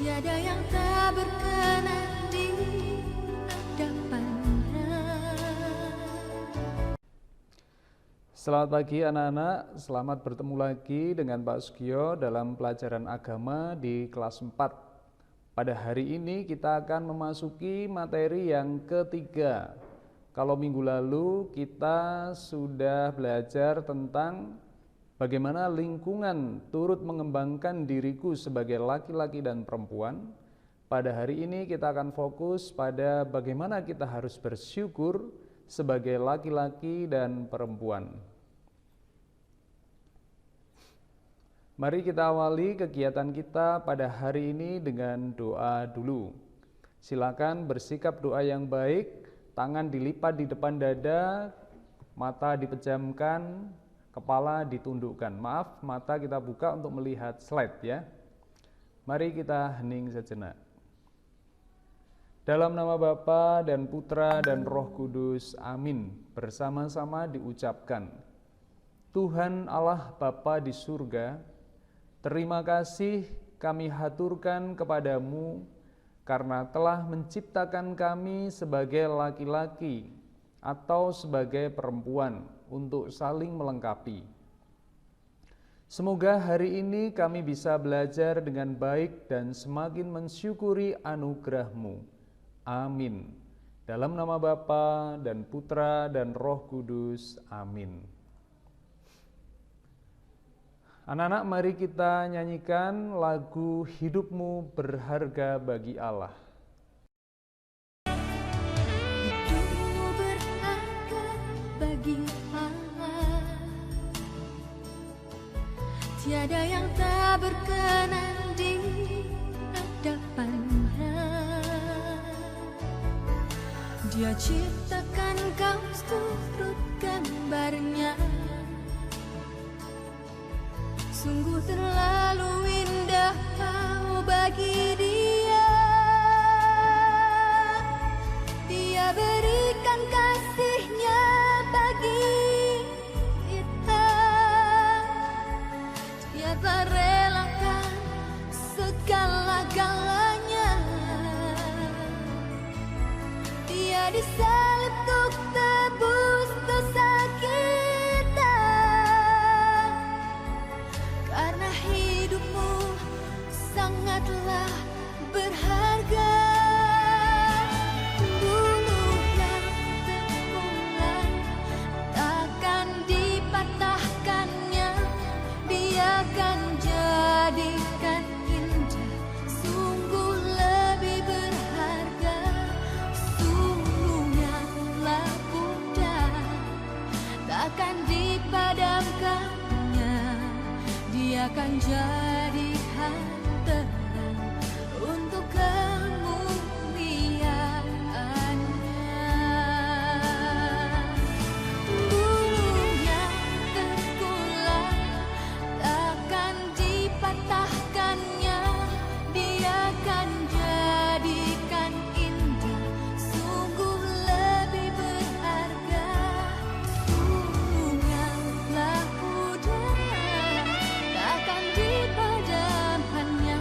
Tiada yang tak berkenan di hadapannya. Selamat pagi anak-anak, selamat bertemu lagi dengan Pak Sugio dalam pelajaran agama di kelas 4. Pada hari ini kita akan memasuki materi yang ketiga. Kalau minggu lalu kita sudah belajar tentang bagaimana lingkungan turut mengembangkan diriku sebagai laki-laki dan perempuan. Pada hari ini kita akan fokus pada bagaimana kita harus bersyukur sebagai laki-laki dan perempuan. Mari kita awali kegiatan kita pada hari ini dengan doa dulu. Silakan bersikap doa yang baik, tangan dilipat di depan dada, mata dipejamkan, kepala ditundukkan. Maaf, mata kita buka untuk melihat slide ya. Mari kita hening sejenak. Dalam nama Bapa dan Putra dan Roh Kudus, amin. Bersama-sama diucapkan. Tuhan Allah Bapa di surga, terima kasih kami haturkan kepadamu karena telah menciptakan kami sebagai laki-laki atau sebagai perempuan untuk saling melengkapi. Semoga hari ini kami bisa belajar dengan baik dan semakin mensyukuri anugerah-Mu. Amin. Dalam nama Bapa dan Putra dan Roh Kudus. Amin. Anak-anak, mari kita nyanyikan lagu Hidupmu Berharga Bagi Allah. Hidupmu berharga bagi Allah. Tiada yang tak berkenan di hadapannya. Dia ciptakan kau turut gambarnya. Sungguh terlalu indah kau bagi dia. Dia berikan kasih-Nya bagi kita. Dia telah relakan segala-galanya. Dia disalib untuk tebus dosa kita. Karena hidupmu sangatlah berharga. Bulu yang terkulai takkan dipatahkannya. Dia akan jadikan indah, sungguh lebih berharga. Sungguhlah mudah, takkan dipadamkannya. Dia akan jadikan terang untuk kemuliaan-Nya. Bulu yang terkulai takkan dipatahkannya. Dia akan jadikan indah, sungguh lebih berharga. Sungguhlah mudah, takkan dipadamkannya.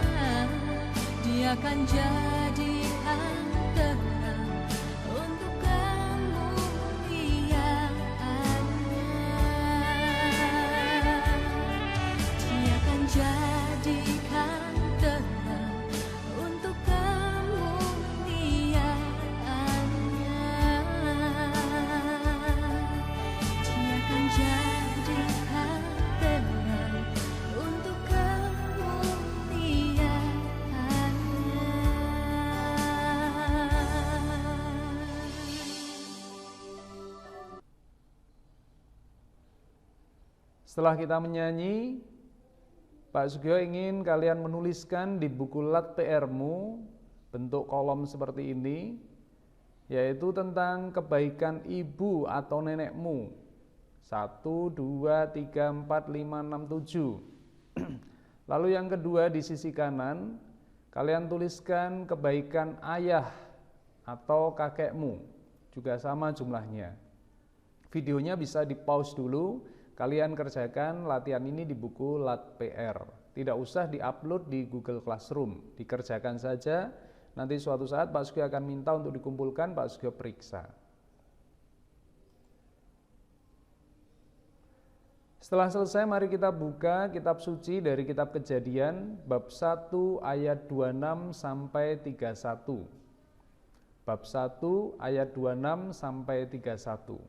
Dia akan jadikan terang untuk kemuliaan-Nya. Dia akan jadikan terang untuk kemuliaan-Nya. Dia akan jadikan terang untuk kemuliaan-Nya. Setelah kita menyanyi, Pak Sugio ingin kalian menuliskan di buku lat PR-mu bentuk kolom seperti ini, yaitu tentang kebaikan ibu atau nenekmu. 1, 2, 3, 4, 5, 6, 7. Lalu yang kedua di sisi kanan, kalian tuliskan kebaikan ayah atau kakekmu, juga sama jumlahnya. Videonya bisa di pause dulu, kalian kerjakan latihan ini di buku lat PR. Tidak usah diupload di Google Classroom, dikerjakan saja. Nanti suatu saat Pak Sugio akan minta untuk dikumpulkan, Pak Sugio periksa. Setelah selesai, mari kita buka kitab suci dari kitab Kejadian bab 1 ayat 26 sampai 31. Bab 1 ayat 26 sampai 31.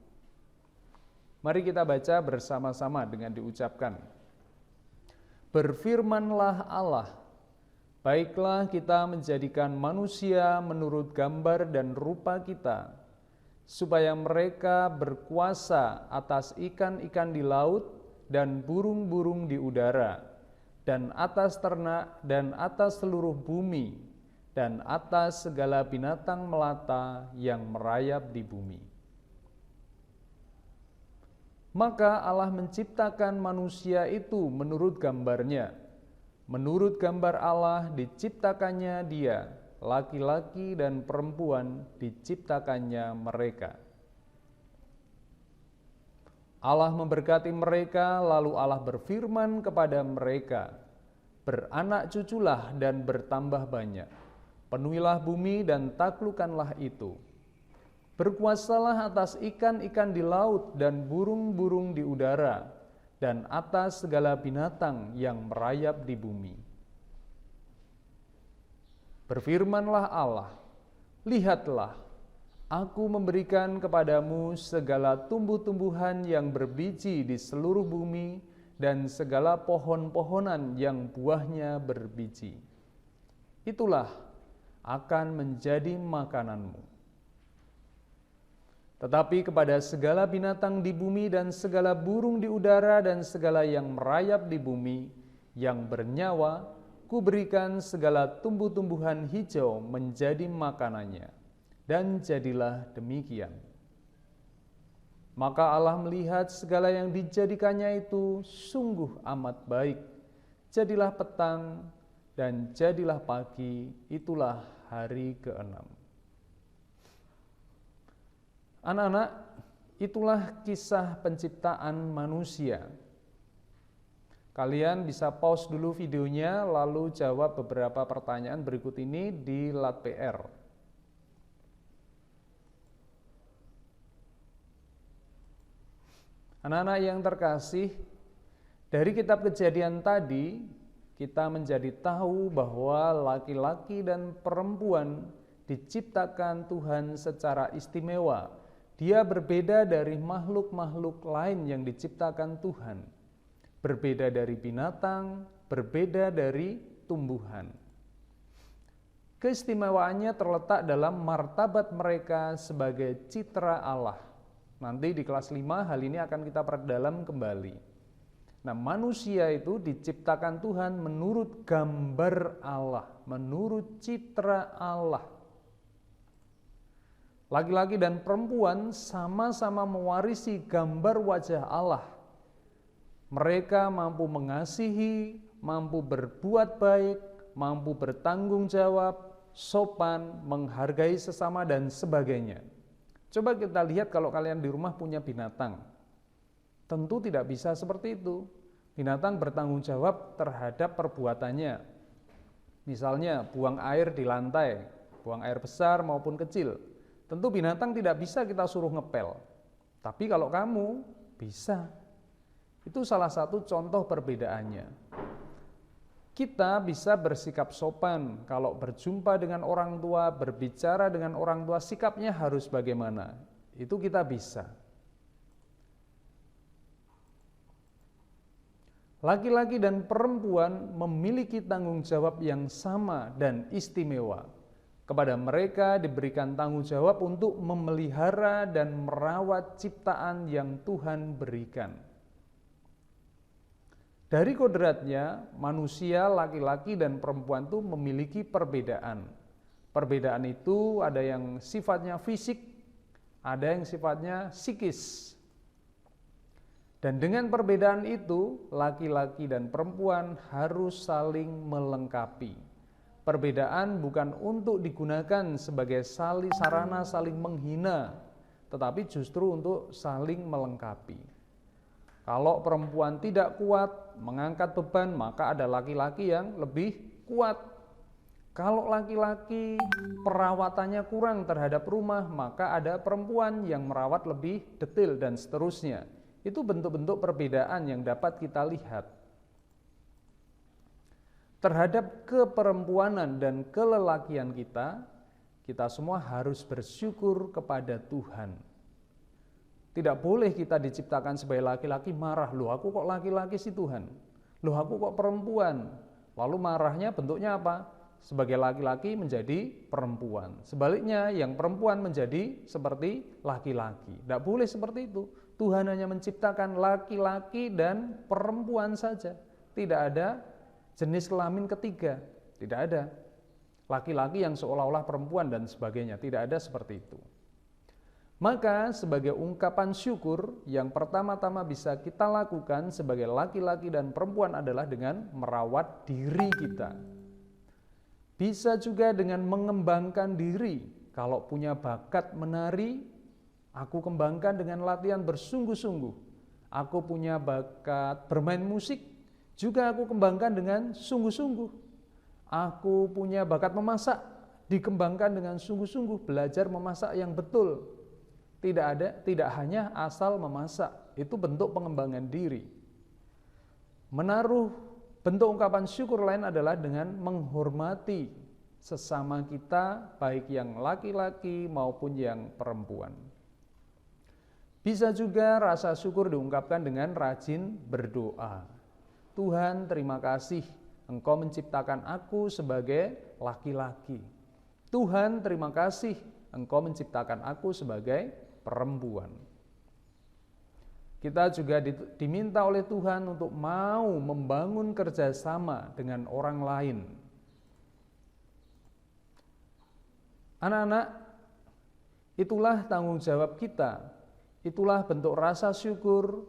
Mari kita baca bersama-sama dengan diucapkan. Berfirmanlah Allah, baiklah kita menjadikan manusia menurut gambar dan rupa kita, supaya mereka berkuasa atas ikan-ikan di laut dan burung-burung di udara, dan atas ternak, dan atas seluruh bumi, dan atas segala binatang melata yang merayap di bumi. Maka Allah menciptakan manusia itu menurut gambarnya. Menurut gambar Allah diciptakannya dia, laki-laki dan perempuan diciptakannya mereka. Allah memberkati mereka, lalu Allah berfirman kepada mereka, beranak cuculah dan bertambah banyak, penuhilah bumi dan taklukkanlah itu. Berkuasalah atas ikan-ikan di laut dan burung-burung di udara, dan atas segala binatang yang merayap di bumi. Berfirmanlah Allah, lihatlah, Aku memberikan kepadamu segala tumbuh-tumbuhan yang berbiji di seluruh bumi dan segala pohon-pohonan yang buahnya berbiji. Itulah akan menjadi makananmu. Tetapi kepada segala binatang di bumi dan segala burung di udara dan segala yang merayap di bumi yang bernyawa, kuberikan segala tumbuh-tumbuhan hijau menjadi makanannya. Dan jadilah demikian. Maka Allah melihat segala yang dijadikannya itu sungguh amat baik. Jadilah petang dan jadilah pagi, itulah hari ke-6. Anak-anak, itulah kisah penciptaan manusia. Kalian bisa pause dulu videonya, lalu jawab beberapa pertanyaan berikut ini di lat PR. Anak-anak yang terkasih, dari kitab Kejadian tadi, kita menjadi tahu bahwa laki-laki dan perempuan diciptakan Tuhan secara istimewa. Dia berbeda dari makhluk-makhluk lain yang diciptakan Tuhan. Berbeda dari binatang, berbeda dari tumbuhan. Keistimewaannya terletak dalam martabat mereka sebagai citra Allah. Nanti di kelas 5 hal ini akan kita perdalam kembali. Nah, manusia itu diciptakan Tuhan menurut gambar Allah, menurut citra Allah. Laki-laki dan perempuan sama-sama mewarisi gambar wajah Allah. Mereka mampu mengasihi, mampu berbuat baik, mampu bertanggung jawab, sopan, menghargai sesama, dan sebagainya. Coba kita lihat kalau kalian di rumah punya binatang. Tentu tidak bisa seperti itu. Binatang bertanggung jawab terhadap perbuatannya. Misalnya buang air di lantai, buang air besar maupun kecil. Tentu binatang tidak bisa kita suruh ngepel. Tapi kalau kamu bisa. Itu salah satu contoh perbedaannya. Kita bisa bersikap sopan kalau berjumpa dengan orang tua, berbicara dengan orang tua, sikapnya harus bagaimana? Itu kita bisa. Laki-laki dan perempuan memiliki tanggung jawab yang sama dan istimewa. Kepada mereka diberikan tanggung jawab untuk memelihara dan merawat ciptaan yang Tuhan berikan. Dari kodratnya, manusia laki-laki dan perempuan itu memiliki perbedaan. Perbedaan itu ada yang sifatnya fisik, ada yang sifatnya psikis. Dan dengan perbedaan itu, laki-laki dan perempuan harus saling melengkapi. Perbedaan bukan untuk digunakan sebagai sarana saling menghina, tetapi justru untuk saling melengkapi. Kalau perempuan tidak kuat mengangkat beban, maka ada laki-laki yang lebih kuat. Kalau laki-laki perawatannya kurang terhadap rumah, maka ada perempuan yang merawat lebih detail dan seterusnya. Itu bentuk-bentuk perbedaan yang dapat kita lihat. Terhadap keperempuanan dan kelelakian kita semua harus bersyukur kepada Tuhan. Tidak boleh kita diciptakan sebagai laki-laki marah, loh aku kok laki-laki sih Tuhan, loh aku kok perempuan. Lalu marahnya bentuknya apa? Sebagai laki-laki menjadi perempuan. Sebaliknya yang perempuan menjadi seperti laki-laki. Tidak boleh seperti itu. Tuhan hanya menciptakan laki-laki dan perempuan saja. Tidak ada jenis kelamin ketiga. Tidak ada. Laki-laki yang seolah-olah perempuan dan sebagainya. Tidak ada seperti itu. Maka sebagai ungkapan syukur yang pertama-tama bisa kita lakukan sebagai laki-laki dan perempuan adalah dengan merawat diri kita. Bisa juga dengan mengembangkan diri. Kalau punya bakat menari, aku kembangkan dengan latihan bersungguh-sungguh. Aku punya bakat bermain musik, juga aku kembangkan dengan sungguh-sungguh. Aku punya bakat memasak, dikembangkan dengan sungguh-sungguh, belajar memasak yang betul. Tidak hanya asal memasak, itu bentuk pengembangan diri. Menaruh bentuk ungkapan syukur lain adalah dengan menghormati sesama kita, baik yang laki-laki maupun yang perempuan. Bisa juga rasa syukur diungkapkan dengan rajin berdoa. Tuhan, terima kasih Engkau menciptakan aku sebagai laki-laki. Tuhan, terima kasih Engkau menciptakan aku sebagai perempuan. Kita juga diminta oleh Tuhan untuk mau membangun kerjasama dengan orang lain. Anak-anak, itulah tanggung jawab kita. Itulah bentuk rasa syukur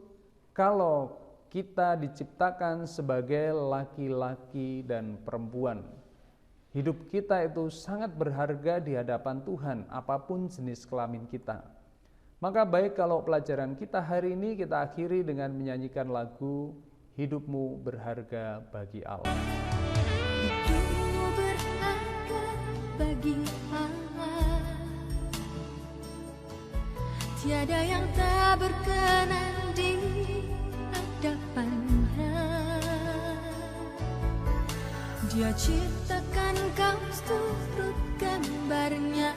kalau kita diciptakan sebagai laki-laki dan perempuan. Hidup kita itu sangat berharga di hadapan Tuhan, apapun jenis kelamin kita. Maka baik kalau pelajaran kita hari ini kita akhiri dengan menyanyikan lagu Hidupmu Berharga Bagi Allah. Hidupmu berharga bagi Allah. Tiada yang tak berkenan di hadapannya. Dia ciptakan kau turut gambarnya.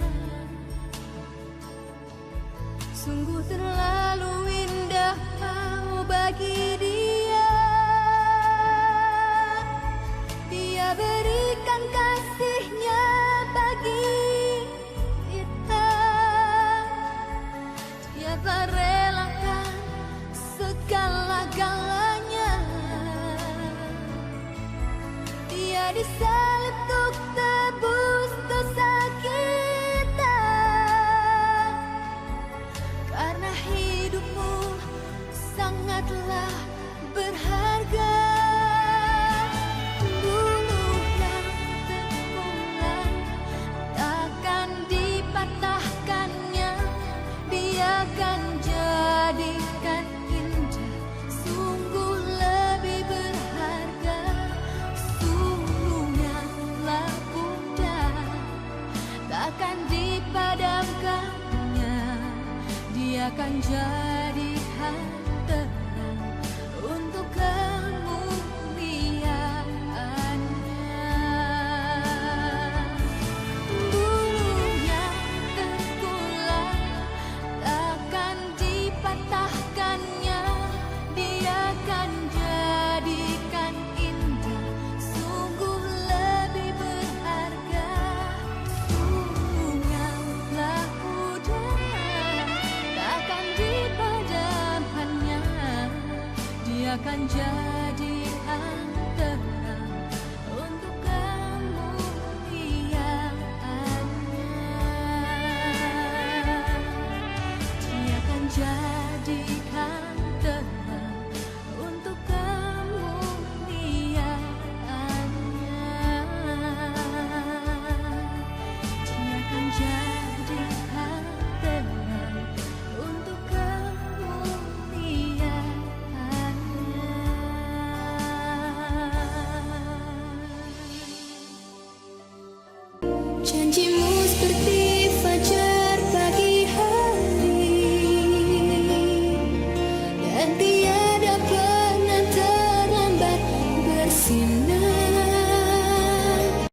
Sungguh terlalu indah kau bagi dia. Dia berikan kasihnya bagi kita. Dia merelakan segala-galanya. Dia disalib untuk tebus dosa kita. Karena hidupmu sangatlah berharga. Bulu yang terpulang takkan dipatahkannya. Dia akan jadikan indah, sungguh lebih berharga. Sulungnya telah pudar, takkan dipadamkannya. Dia akan jadikan terang untuk kemuliaan-Nya. Bulu yang terkulai takkan dipatahkannya. Dia akan jadikan indah, sungguh lebih berharga. Sulung yang telah pudar takkan dipadamkannya. Dia akan